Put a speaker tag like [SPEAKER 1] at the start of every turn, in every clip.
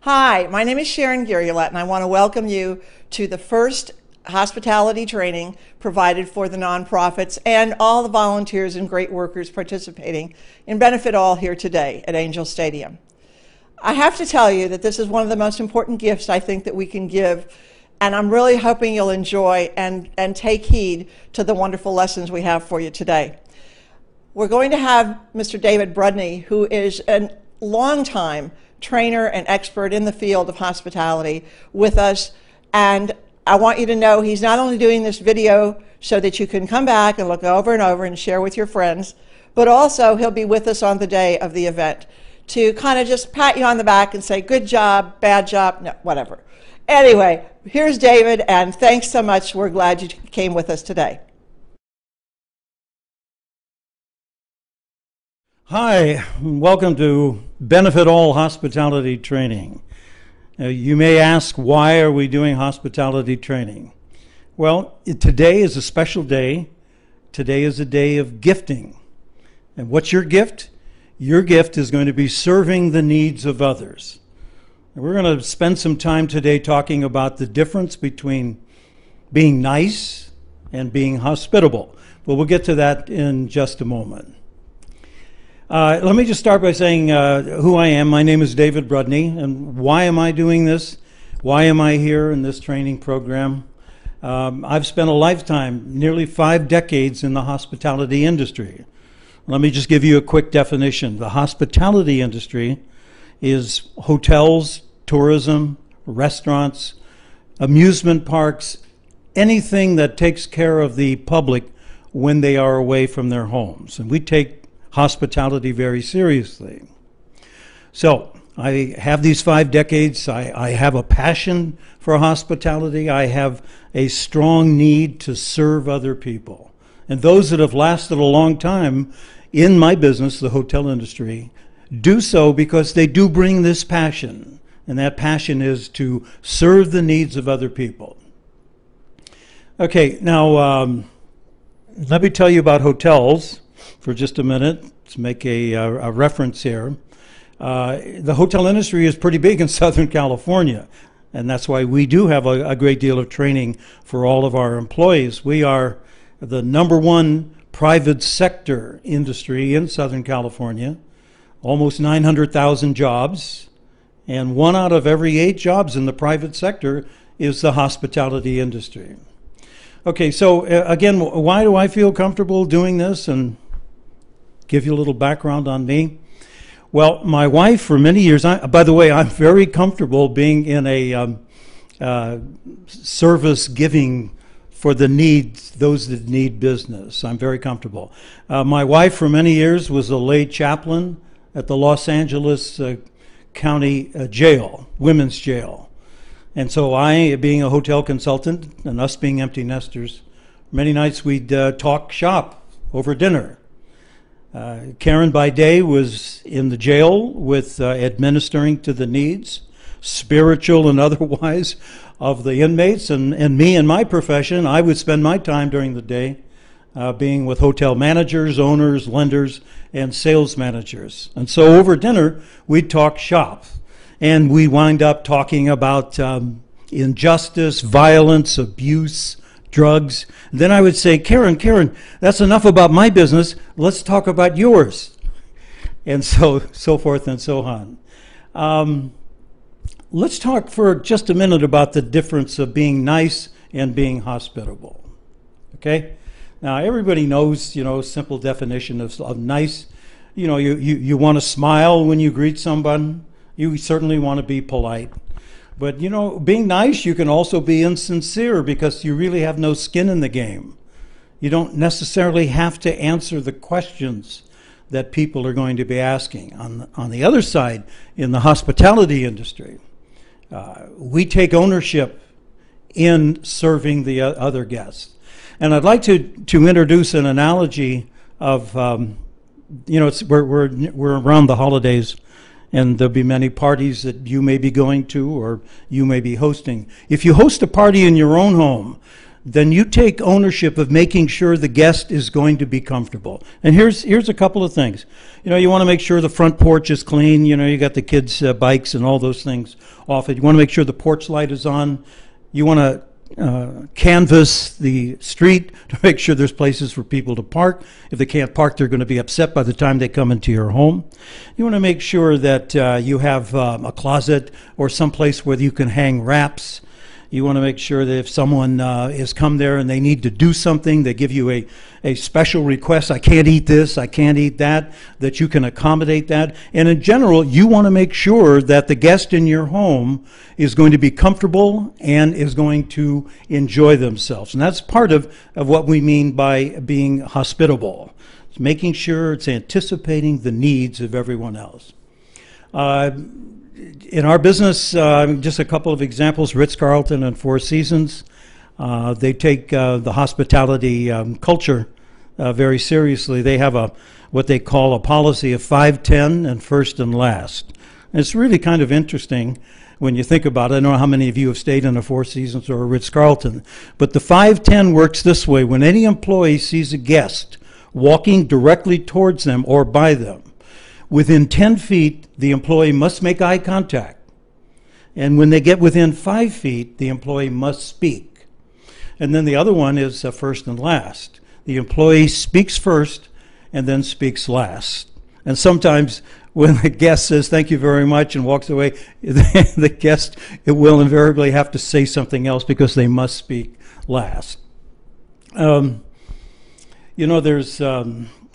[SPEAKER 1] Hi, my name is Sharon Gurulette, and I want to welcome you to the first hospitality training provided for the nonprofits and all the volunteers and great workers participating in Benefit All here today at Angel Stadium. I have to tell you that this is one of the most important gifts I think that we can give, and I'm really hoping you'll enjoy and take heed to the wonderful lessons we have for you today. We're going to have Mr. David Brudney, who is a longtime trainer and expert in the field of hospitality, with us, and I want you to know he's not only doing this video so that you can come back and look over and over and share with your friends, but also he'll be with us on the day of the event to kind of just pat you on the back and say, good job, bad job, no, whatever. Anyway, here's David, and thanks so much. We're glad you came with us today.
[SPEAKER 2] Hi, welcome to Benefit All Hospitality Training. You may ask, why are we doing hospitality training? Well, today is a special day. Today is a day of gifting. And what's your gift? Your gift is going to be serving the needs of others. And we're going to spend some time today talking about the difference between being nice and being hospitable. But we'll get to that in just a moment. Let me just start by saying who I am. My name is David Brudney, and why am I doing this? Why am I here in this training program? I've spent a lifetime, nearly 5 decades, in the hospitality industry. Let me just give you a quick definition. The hospitality industry is hotels, tourism, restaurants, amusement parks, anything that takes care of the public when they are away from their homes. And we take hospitality very seriously. So I have these 5 decades. I have a passion for hospitality. I have a strong need to serve other people. And those that have lasted a long time in my business, the hotel industry, do so because they do bring this passion. And that passion is to serve the needs of other people. Okay, now let me tell you about hotels for just a minute to make a reference here. The hotel industry is pretty big in Southern California, and that's why we do have a great deal of training for all of our employees. We are the #1 private sector industry in Southern California, almost 900,000 jobs, and 1 out of every 8 jobs in the private sector is the hospitality industry. Okay, so again, why do I feel comfortable doing this? And give you a little background on me. Well, my wife for many years, by the way, I'm very comfortable being in a service giving for the needs, those that need business. I'm very comfortable. My wife for many years was a lay chaplain at the Los Angeles County Jail, women's jail. And so I, being a hotel consultant and us being empty nesters, many nights we'd talk shop over dinner. Karen by day was in the jail with administering to the needs, spiritual and otherwise, of the inmates. And me in my profession, I would spend my time during the day being with hotel managers, owners, lenders, and sales managers. And so over dinner, we'd talk shop. And we wind up talking about injustice, violence, abuse, drugs. Then I would say, Karen, that's enough about my business. Let's talk about yours. And so forth and so on. Let's talk for just a minute about the difference of being nice and being hospitable. Okay? Now, everybody knows, simple definition of nice. You want to smile when you greet someone. You certainly want to be polite. But, being nice, you can also be insincere because you really have no skin in the game. You don't necessarily have to answer the questions that people are going to be asking. On the other side, in the hospitality industry, we take ownership in serving the other guests. And I'd like to introduce an analogy of, we're around the holidays, and there'll be many parties that you may be going to or you may be hosting. If you host a party in your own home, then you take ownership of making sure the guest is going to be comfortable. And here's a couple of things. You want to make sure the front porch is clean. You got the kids' bikes and all those things off it. You want to make sure the porch light is on. You want to canvass the street to make sure there's places for people to park. If they can't park, they're going to be upset by the time they come into your home. You want to make sure that you have a closet or some place where you can hang wraps. You want to make sure that if someone has come there and they need to do something, they give you a special request, I can't eat this, I can't eat that you can accommodate that. And in general, you want to make sure that the guest in your home is going to be comfortable and is going to enjoy themselves. And that's part of what we mean by being hospitable. It's making sure it's anticipating the needs of everyone else. In our business, just a couple of examples, Ritz-Carlton and Four Seasons, they take the hospitality culture very seriously. They have what they call a policy of 5, 10, and first and last. And it's really kind of interesting when you think about it. I don't know how many of you have stayed in a Four Seasons or a Ritz-Carlton, but the 5, 10 works this way. When any employee sees a guest walking directly towards them or by them, within 10 feet, the employee must make eye contact. And when they get within 5 feet, the employee must speak. And then the other one is first and last. The employee speaks first and then speaks last. And sometimes when the guest says thank you very much and walks away, the guest will invariably have to say something else because they must speak last.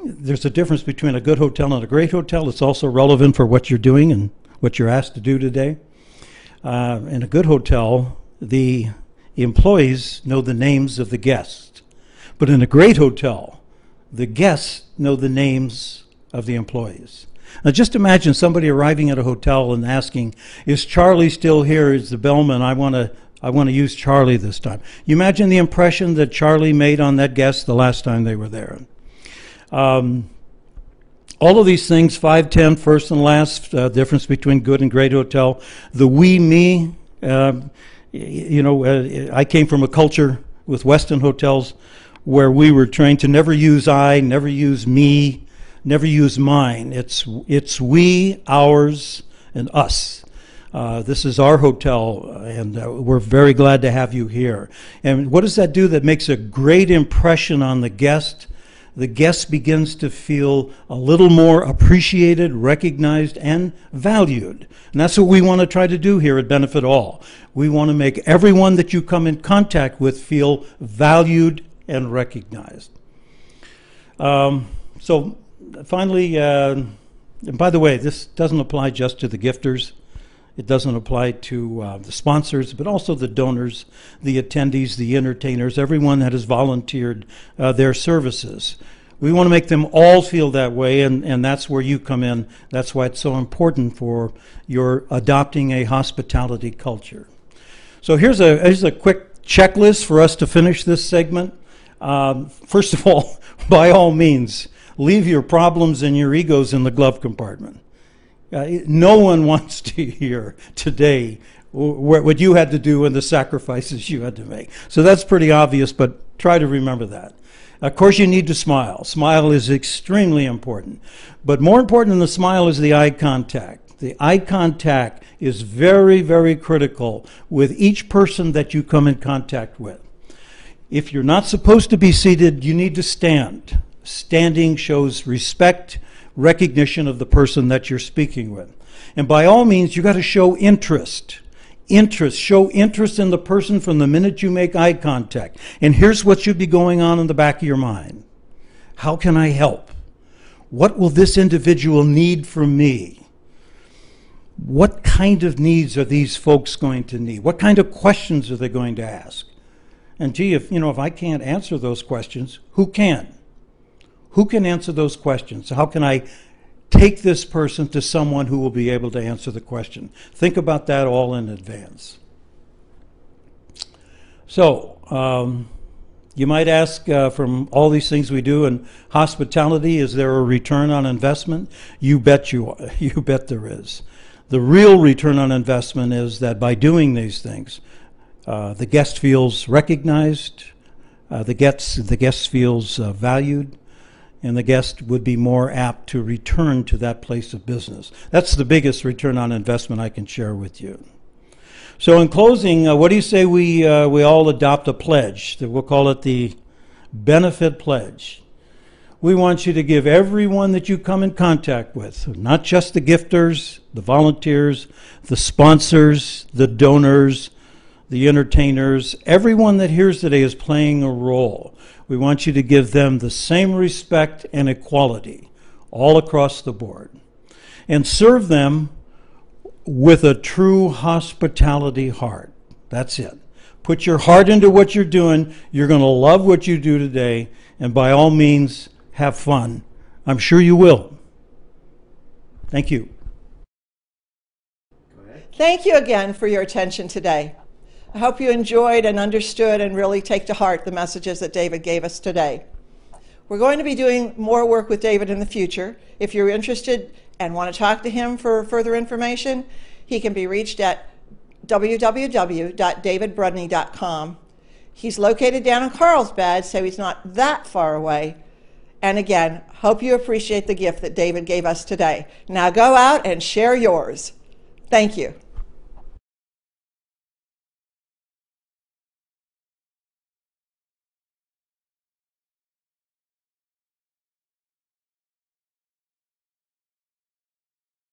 [SPEAKER 2] There's a difference between a good hotel and a great hotel. It's also relevant for what you're doing and what you're asked to do today. In a good hotel, the employees know the names of the guests. But in a great hotel, the guests know the names of the employees. Now just imagine somebody arriving at a hotel and asking, is Charlie still here? Is the bellman? I want to use Charlie this time. You imagine the impression that Charlie made on that guest the last time they were there. All of these things, 5, 10, first and last, difference between good and great hotel. The we, me, I came from a culture with Westin hotels where we were trained to never use I, never use me, never use mine. It's we, ours, and us. This is our hotel, and we're very glad to have you here. And what does that do that makes a great impression on the guest? The guest begins to feel a little more appreciated, recognized, and valued. And that's what we want to try to do here at Benefit All. We want to make everyone that you come in contact with feel valued and recognized. So finally, and by the way, this doesn't apply just to the gifters. It doesn't apply to the sponsors, but also the donors, the attendees, the entertainers, everyone that has volunteered their services. We want to make them all feel that way, and that's where you come in. That's why it's so important for your adopting a hospitality culture. So here's a quick checklist for us to finish this segment. First of all, by all means, leave your problems and your egos in the glove compartment. No one wants to hear today what you had to do and the sacrifices you had to make. So that's pretty obvious, but try to remember that. Of course, you need to smile. Smile is extremely important. But more important than the smile is the eye contact. The eye contact is very, very critical with each person that you come in contact with. If you're not supposed to be seated, you need to stand. Standing shows respect, recognition of the person that you're speaking with. And by all means, you got to show interest. Show interest in the person from the minute you make eye contact. And here's what should be going on in the back of your mind. How can I help? What will this individual need from me? What kind of needs are these folks going to need? What kind of questions are they going to ask? And gee, if I can't answer those questions, who can? Who can answer those questions? How can I take this person to someone who will be able to answer the question? Think about that all in advance. So, you might ask, from all these things we do in hospitality, is there a return on investment? You bet there is. The real return on investment is that by doing these things, The guest feels recognized, the guest feels valued, and the guest would be more apt to return to that place of business. That's the biggest return on investment I can share with you. So in closing, what do you say we all adopt a pledge? We'll call it the Benefit Pledge. We want you to give everyone that you come in contact with, not just the gifters, the volunteers, the sponsors, the donors, the entertainers, everyone that hears today is playing a role. We want you to give them the same respect and equality all across the board, and serve them with a true hospitality heart. That's it. Put your heart into what you're doing. You're going to love what you do today, and by all means, have fun. I'm sure you will. Thank you.
[SPEAKER 1] Thank you again for your attention today. I hope you enjoyed and understood and really take to heart the messages that David gave us today. We're going to be doing more work with David in the future. If you're interested and want to talk to him for further information, he can be reached at www.davidbrudney.com. He's located down in Carlsbad, so he's not that far away. And again, hope you appreciate the gift that David gave us today. Now go out and share yours. Thank you.